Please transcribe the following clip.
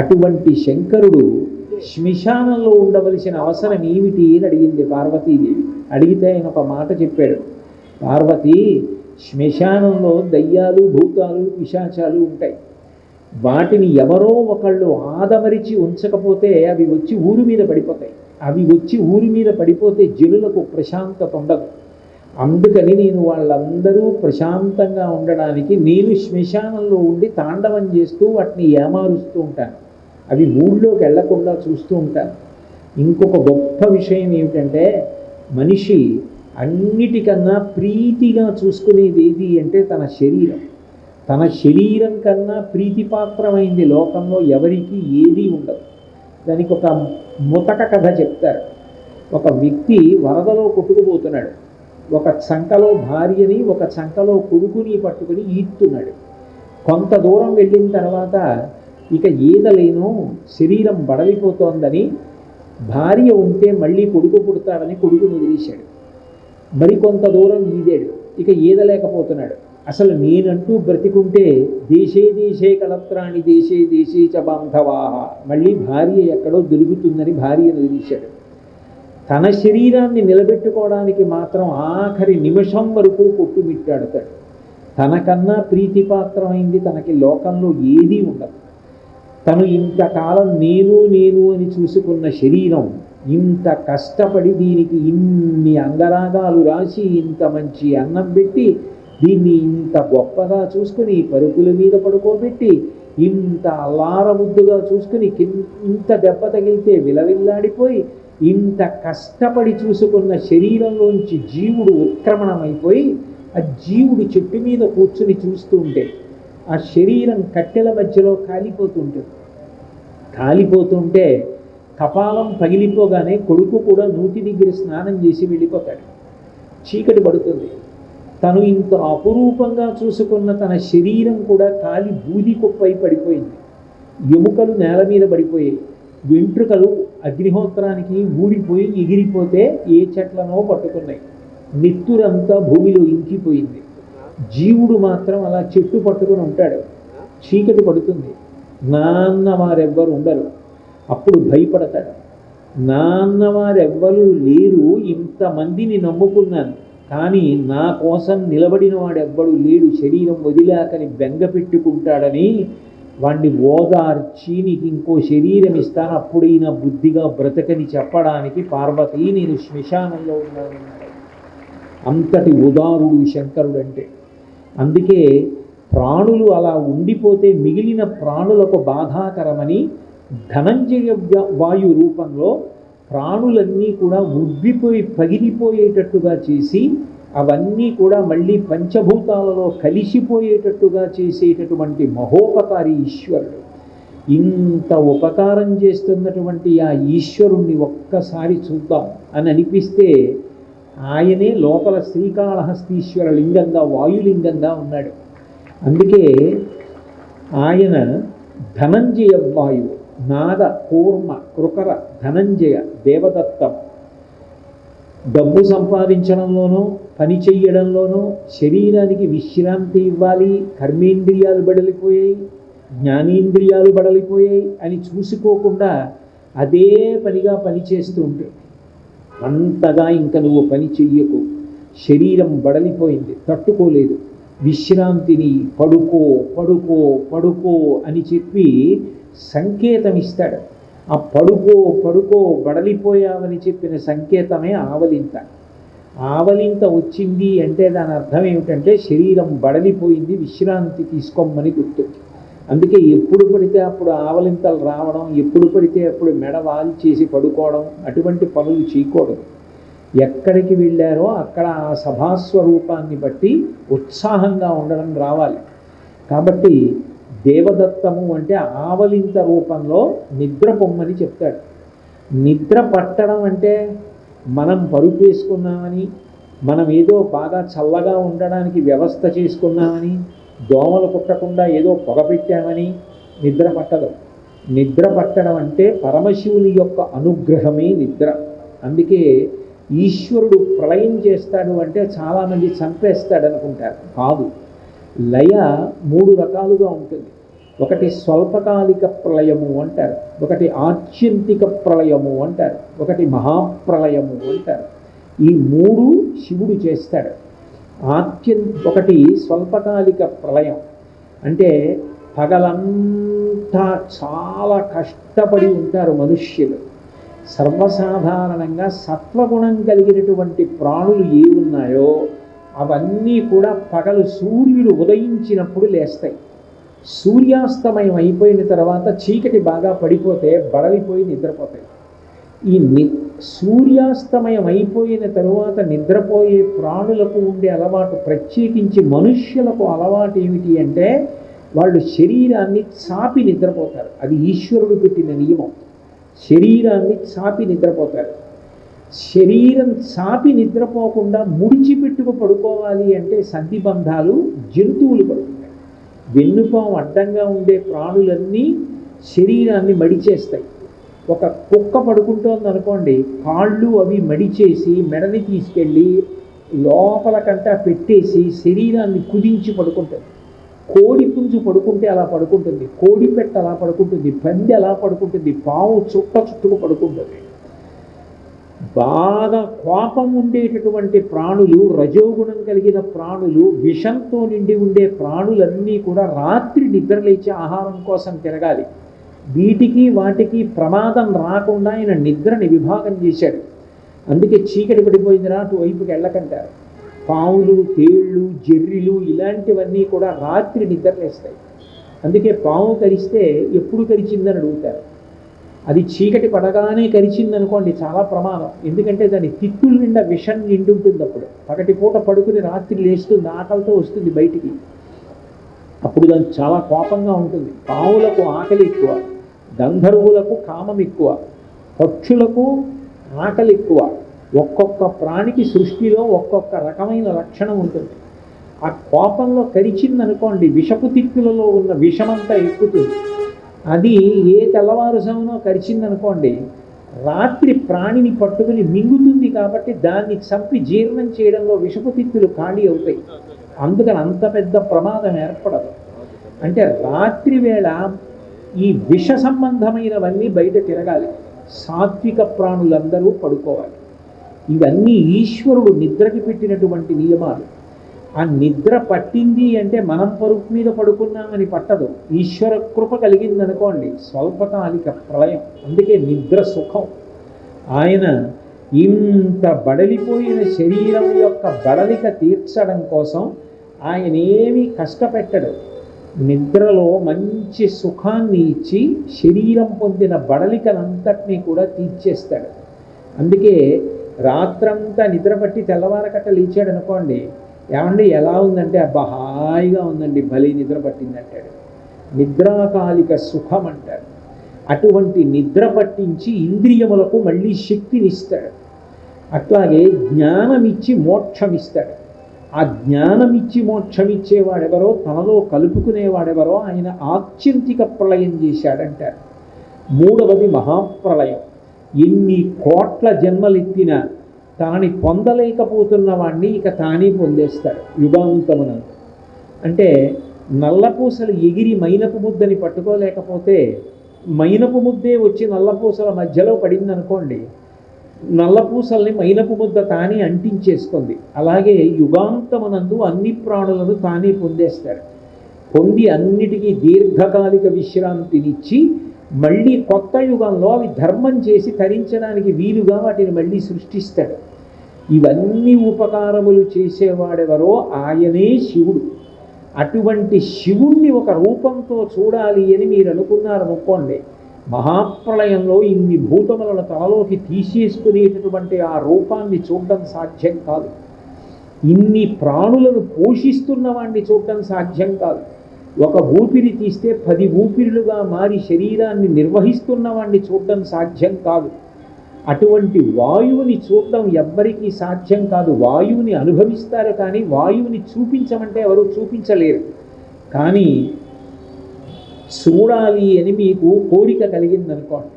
అటువంటి శంకరుడు శ్మశానంలో ఉండవలసిన అవసరం ఏమిటి అని అడిగింది పార్వతీదేవి. అడిగితే ఆయన ఒక మాట చెప్పాడు. పార్వతి, శ్మశానంలో దయ్యాలు, భూతాలు, పిశాచాలు ఉంటాయి. వాటిని ఎవరో ఒకళ్ళు ఆదమరిచి ఉంచకపోతే అవి వచ్చి ఊరి మీద పడిపోతాయి. అవి వచ్చి ఊరి మీద పడిపోతే జనులకు ప్రశాంతత ఉండదు. అందుకని నేను వాళ్ళందరూ ప్రశాంతంగా ఉండడానికి నేను శ్మశానంలో ఉండి తాండవం చేస్తూ వాటిని ఏమారుస్తూ ఉంటాను. అవి ఊళ్ళోకి వెళ్లకుండా చూస్తూ ఉంటాను. ఇంకొక గొప్ప విషయం ఏమిటంటే, మనిషి అన్నిటికన్నా ప్రీతిగా చూసుకునేది ఏది అంటే తన శరీరం. తన శరీరం కన్నా ప్రీతిపాత్రమైంది లోకంలో ఎవరికి ఏదీ ఉండదు. దానికి ఒక ముతక కథ చెప్తారు. ఒక వ్యక్తి వరదలో కొట్టుకుపోతున్నాడు. ఒక చంకలో భార్యని, ఒక చంకలో కొడుకుని పట్టుకుని ఈత్తున్నాడు. కొంత దూరం వెళ్ళిన తర్వాత ఇక ఈదలేను, శరీరం బడలిపోతోందని, భార్య ఉంటే మళ్ళీ కొడుకు పుడతాడని కొడుకును వదిలేశాడు. మరికొంత దూరం ఈదాడు. ఇక ఈదలేకపోతున్నాడు. అసలు నేనంటూ బ్రతికుంటే దేశే దేశే కలత్రాణి దేశే దేశే చ బాంధవాహ, మళ్ళీ భార్య ఎక్కడో దొరుకుతుందని భార్యను వదిలేశాడు. తన శరీరాన్ని నిలబెట్టుకోవడానికి మాత్రం ఆఖరి నిమిషం వరకు కొట్టుమిట్టాడుతాడు. తనకన్నా ప్రీతిపాత్రమైంది తనకి లోకంలో ఏదీ ఉండదు. తను ఇంతకాలం నేను నేను అని చూసుకున్న శరీరం ఇంత కష్టపడి దీనికి ఇన్ని అంగరాగాలు రాసి ఇంత మంచి అన్నం పెట్టి దీన్ని ఇంత గొప్పగా చూసుకుని పరుపుల మీద పడుకోబెట్టి ఇంత అల్లారముద్దుగా చూసుకుని ఇంత దెబ్బ తగిలితే విలవిల్లాడిపోయి ఇంత కష్టపడి చూసుకున్న శరీరంలోంచి జీవుడు ఉత్క్రమణమైపోయి ఆ జీవుడు చెట్టు మీద కూర్చుని చూస్తూ ఉంటే ఆ శరీరం కట్టెల మధ్యలో కాలిపోతుంటే కపాలం పగిలిపోగానే కొడుకు కూడా నూతి దగ్గర స్నానం చేసి వెళ్ళిపోతాడు. చీకటి పడుతుంది. తను ఇంత అపురూపంగా చూసుకున్న తన శరీరం కూడా కాలి బూది కుప్పై పడిపోయింది. ఎముకలు నేల మీద పడిపోయాయి. వెంట్రుకలు అగ్నిహోత్రానికి ఊడిపోయి ఎగిరిపోతే ఏ చెట్లనో పట్టుకున్నాయి. నెత్తురంతా భూమిలో ఇంకిపోయింది. జీవుడు మాత్రం అలా చెట్టు పట్టుకుని ఉంటాడు. చీకటి పడుతుంది. నాన్న వారెవ్వరు ఉండరు. అప్పుడు భయపడతాడు. నాన్నవారెవ్వరూ లేరు, ఇంతమందిని నమ్ముకున్నాను, కానీ నా కోసం నిలబడిన వాడెవ్వడు లేడు, శరీరం వదిలాకని బెంగ పెట్టుకుంటాడని వాణ్ణి ఓదార్చి నీకు ఇంకో శరీరం ఇస్తాను, అప్పుడైనా బుద్ధిగా బ్రతకని చెప్పడానికి పార్వతి నేను శ్మశానంలో ఉన్నానన్నాడు. అంతటి ఉదారుడు శంకరుడు అంటే. అందుకే ప్రాణులు అలా ఉండిపోతే మిగిలిన ప్రాణులకు బాధాకరమని ధనంజయ వాయు రూపంలో ప్రాణులన్నీ కూడా ఉబ్బిపోయి పగిలిపోయేటట్టుగా చేసి అవన్నీ కూడా మళ్ళీ పంచభూతాలలో కలిసిపోయేటట్టుగా చేసేటటువంటి మహోపకారి ఈశ్వరుడు. ఇంత ఉపకారం చేస్తున్నటువంటి ఆ ఈశ్వరుణ్ణి ఒక్కసారి చూద్దాం అని అనిపిస్తే ఆయనే లోపల శ్రీకాళహస్తీశ్వర లింగంగా వాయులింగంగా ఉన్నాడు. అందుకే ఆయన ధనంజయ వాయువు, నాద, కూర్మ, కృకర, ధనంజయ, దేవదత్తం. డబ్బు సంపాదించడంలోనూ పని చెయ్యడంలోనూ శరీరానికి విశ్రాంతి ఇవ్వాలి, కర్మేంద్రియాలు బడలిపోయాయి, జ్ఞానేంద్రియాలు బడలిపోయాయి అని చూసుకోకుండా అదే పనిగా పని చేస్తూ ఉంటే అంతగా ఇంకా నువ్వు పని చెయ్యకు, శరీరం బడలిపోయింది, తట్టుకోలేదు, విశ్రాంతిని పడుకో పడుకో పడుకో అని చెప్పి సంకేతం ఇస్తాడు. ఆ పడుకో పడుకో బడలిపోయావని చెప్పిన సంకేతమే ఆవలింత. ఆవలింత వచ్చింది అంటే దాని అర్థం ఏమిటంటే శరీరం బడలిపోయింది, విశ్రాంతి తీసుకోమని గుర్తు. అందుకే ఎప్పుడు పడితే అప్పుడు ఆవలింతలు రావడం, ఎప్పుడు పడితే అప్పుడు మెడ వాలి చేసి పడుకోవడం, అటువంటి పనులు చేయకూడదు. ఎక్కడికి వెళ్ళారో అక్కడ ఆ సభాస్వరూపాన్ని బట్టి ఉత్సాహంగా ఉండడం రావాలి. కాబట్టి దేవదత్తము అంటే ఆవలింత రూపంలో నిద్ర పొమ్మని చెప్తాడు. నిద్ర పట్టడం అంటే మనం పరుపు వేసుకున్నామని, మనం ఏదో బాగా చల్లగా ఉండడానికి వ్యవస్థ చేసుకున్నామని, దోమలు కుట్టకుండా ఏదో పొగ పెట్టామని నిద్ర పట్టదు. నిద్ర పట్టడం అంటే పరమశివుని యొక్క అనుగ్రహమే నిద్ర. అందుకే ఈశ్వరుడు ప్రళయం చేస్తాడు అంటే చాలామంది చంపేస్తాడు అనుకుంటారు. కాదు, లయ 3 రకాలుగా ఉంటుంది. ఒకటి స్వల్పకాలిక ప్రళయము అంటారు, ఒకటి ఆత్యంతిక ప్రళయము అంటారు, ఒకటి మహాప్రళయము అంటారు. ఈ మూడు శివుడు చేస్తాడు. ఒకటి స్వల్పకాలిక ప్రళయం అంటే పగలంతా చాలా కష్టపడి ఉంటారు మనుష్యులు. సర్వసాధారణంగా సత్వగుణం కలిగినటువంటి ప్రాణులు ఏ ఉన్నాయో అవన్నీ కూడా పగలు సూర్యుడు ఉదయించినప్పుడు లేస్తాయి. సూర్యాస్తమయం అయిపోయిన తర్వాత చీకటి బాగా పడిపోతే బడలిపోయి నిద్రపోతాయి. ఈ సూర్యాస్తమయం అయిపోయిన తరువాత నిద్రపోయే ప్రాణులకు ఉండే అలవాటు, ప్రత్యేకించి మనుష్యులకు అలవాటు ఏమిటి అంటే వాళ్ళు శరీరాన్ని చాపి నిద్రపోతారు. అది ఈశ్వరుడు పెట్టిన నియమం. శరీరాన్ని చాపి నిద్రపోతారు. శరీరం చాపి నిద్రపోకుండా ముడిచిపెట్టుకు పడుకోవాలి అంటే సంధిబంధాలు జంతువులు పడుకుంటాయి. వెన్నుపాము అడ్డంగా ఉండే ప్రాణులన్నీ శరీరాన్ని మడిచేస్తాయి. ఒక కుక్క పడుకుంటోంది అనుకోండి, కాళ్ళు అవి మడిచేసి మెడని తీసుకెళ్ళి లోపలకంటా పెట్టేసి శరీరాన్ని కుదించి పడుకుంటుంది. కోడి పుంజు పడుకుంటే అలా పడుకుంటుంది, కోడి పెట్ట అలా పడుకుంటుంది, పంది అలా పడుకుంటుంది, పాము చుట్టుకు పడుకుంటుంది. బాగా కోపం ఉండేటటువంటి ప్రాణులు, రజోగుణం కలిగిన ప్రాణులు, విషంతో నిండి ఉండే ప్రాణులన్నీ కూడా రాత్రి నిద్రలేచి ఆహారం కోసం తిరగాలి. వీటికి వాటికి ప్రమాదం రాకుండా ఆయన నిద్రని విభాగం చేశాడు. అందుకే చీకటి పడిపోయిందిరా అటువైపుకి వెళ్ళకంటారు. పావులు, తేళ్ళు, జెర్రిలు ఇలాంటివన్నీ కూడా రాత్రి నిద్రలేస్తాయి. అందుకే పాము కరిస్తే ఎప్పుడు కరిచిందని అడుగుతారు. అది చీకటి పడగానే కరిచిందనుకోండి చాలా ప్రమాదం. ఎందుకంటే దాని తిత్తుల నిండా విషం నిండి ఉంటుంది. అప్పుడు పగటిపూట పడుకుని రాత్రి లేస్తుంది, ఆకలితో వస్తుంది బయటికి. అప్పుడు దానికి చాలా కోపంగా ఉంటుంది. పావులకు ఆకలి ఎక్కువ, గంధర్వులకు కామం ఎక్కువ, పక్షులకు ఆకలి ఎక్కువ. ఒక్కొక్క ప్రాణికి సృష్టిలో ఒక్కొక్క రకమైన లక్షణం ఉంటుంది. ఆ కోపంలో కరిచిందనుకోండి విషపు తిత్తులలో ఉన్న విషమంతా ఎక్కుతుంది. అది ఏ తెల్లవారుజామునో కరిచిందనుకోండి రాత్రి ప్రాణిని పట్టుకుని మింగుతుంది. కాబట్టి దాన్ని చంపి జీర్ణం చేయడంలో విషపు తిత్తులు ఖాళీ అవుతాయి. అందుకని అంత పెద్ద ప్రమాదం ఏర్పడదు. అంటే రాత్రి వేళ ఈ విష సంబంధమైనవన్నీ బయట తిరగాలి. సాత్విక ప్రాణులందరూ పడుకోవాలి. ఇవన్నీ ఈశ్వరుడు నిద్రకి పెట్టినటువంటి నియమాలు. ఆ నిద్ర పట్టింది అంటే మనం పరుపు మీద పడుకున్నామని పట్టదు. ఈశ్వర కృప కలిగిందనుకోండి స్వల్పకాలిక ప్రళయం. అందుకే నిద్ర సుఖం. ఆయన ఇంత బడలిపోయిన శరీరం యొక్క బడలిక తీర్చడం కోసం ఆయన ఏమీ కష్టపెట్టడు. నిద్రలో మంచి సుఖాన్ని ఇచ్చి శరీరం పొందిన బడలికనంతటినీ కూడా తీర్చేస్తాడు. అందుకే రాత్రంతా నిద్రపట్టి తెల్లవారకట్ట లేచాడు అనుకోండి, ఏమండి ఎలా ఉందంటే అబ్బా హాయిగా ఉందండి, భలే నిద్ర పట్టిందంటాడు. నిద్రాకాలిక సుఖం అంటాడు. అటువంటి నిద్ర పట్టించి ఇంద్రియములకు మళ్ళీ శక్తినిస్తాడు. అట్లాగే జ్ఞానమిచ్చి మోక్షమిస్తాడు. ఆ జ్ఞానమిచ్చి మోక్షమిచ్చేవాడెవరో, తనలో కలుపుకునేవాడెవరో ఆయన ఆత్యంతిక ప్రళయం చేశాడంటారు. మూడవది మహాప్రళయం. ఎన్ని కోట్ల జన్మలెత్తినా తాని పొందలేకపోతున్న వాణ్ణి ఇక తానే పొందేస్తాడు యుగాంతమునందు. అంటే నల్లపూసలు ఎగిరి మైనపు ముద్దని పట్టుకోలేకపోతే మైనపు ముద్దే వచ్చి నల్లపూసల మధ్యలో పడిందనుకోండి, నల్లపూసల్ని మైనపు ముద్ద తానే అంటించేసుకుంది. అలాగే యుగాంతమునందు అన్ని ప్రాణులను తానే పొందేస్తాడు. పొంది అన్నిటికీ దీర్ఘకాలిక విశ్రాంతినిచ్చి మళ్ళీ కొత్త యుగంలో అవి ధర్మం చేసి తరించడానికి వీలుగా వాటిని మళ్ళీ సృష్టిస్తాడు. ఇవన్నీ ఉపకారములు చేసేవాడెవరో ఆయనే శివుడు. అటువంటి శివుణ్ణి ఒక రూపంతో చూడాలి అని మీరు అనుకున్నారనుకోండి, మహాప్రళయంలో ఇన్ని భూతములను తనలోకి తీసేసుకునేటటువంటి ఆ రూపాన్ని చూడడం సాధ్యం కాదు. ఇన్ని ప్రాణులను పోషిస్తున్న వాడిని చూడడం సాధ్యం కాదు. ఒక ఊపిరి తీస్తే 10 ఊపిరులుగా మారి శరీరాన్ని నిర్వహిస్తున్న వాడిని చూడడం సాధ్యం కాదు. అటువంటి వాయువుని చూడడం ఎవ్వరికీ సాధ్యం కాదు. వాయువుని అనుభవిస్తారు కానీ వాయువుని చూపించమంటే ఎవరు చూపించలేరు. కానీ చూడాలి అని మీకు కోరిక కలిగిందనుకోండి,